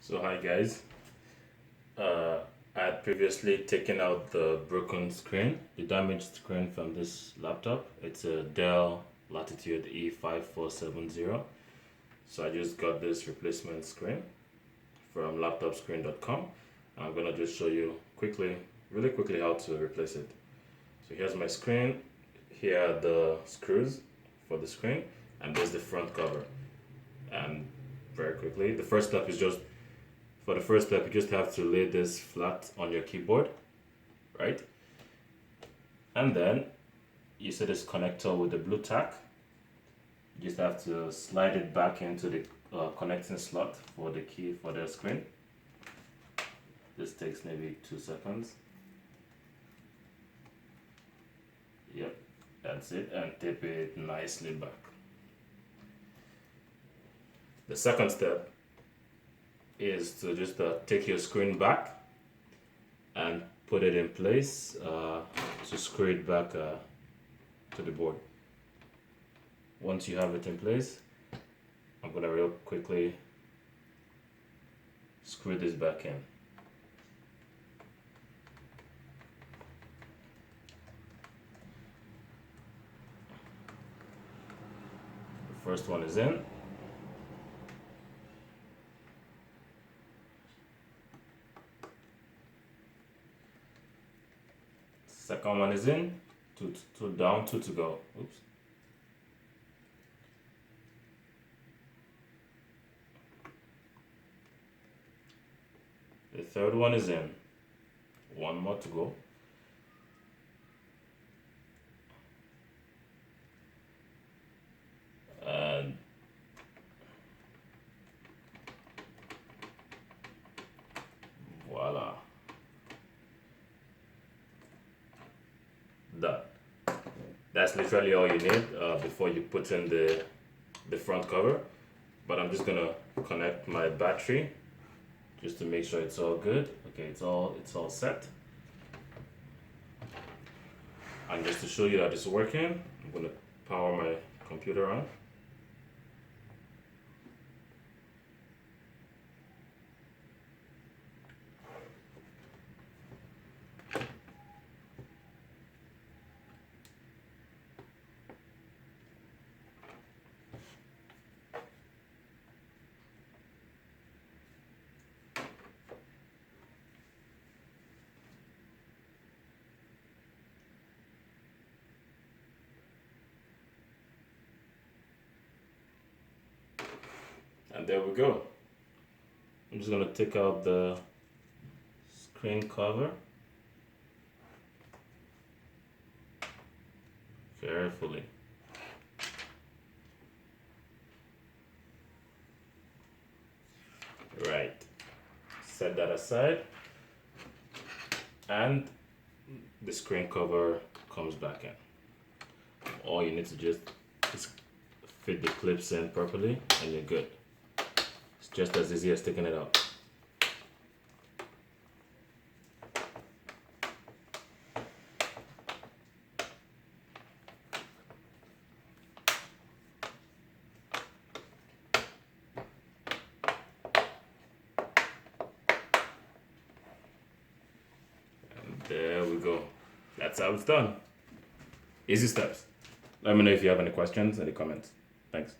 So hi guys, I had previously taken out the broken screen, the damaged screen from this laptop. It's a Dell Latitude E5470. So I just got this replacement screen from laptopscreen.com. I'm gonna just show you really quickly how to replace it. So here's my screen, here are the screws for the screen, and there's the front cover. And very quickly, for the first step, you just have to lay this flat on your keyboard, right? And then you see this connector with the blue tack. You just have to slide it back into the connecting slot for the key for the screen. This takes maybe 2 seconds. Yep, that's it, and tape it nicely back. The second step is to just take your screen back and put it in place to screw it back to the board. Once you have it in place, I'm gonna real quickly screw this back in. The first one is in. Second one is in, two down, two to go. Oops. The third one is in, one more to go. And voila. Done. That's literally all you need before you put in the front cover. But I'm just gonna connect my battery just to make sure it's all good. Okay, it's all set. And just to show you that it's working, I'm gonna power my computer on. And there we go. I'm just gonna take out the screen cover carefully. Right. Set that aside. And the screen cover comes back in. All you need to just fit the clips in properly and you're good. It's just as easy as taking it out. And there we go. That's how it's done. Easy steps. Let me know if you have any questions in the comments. Thanks.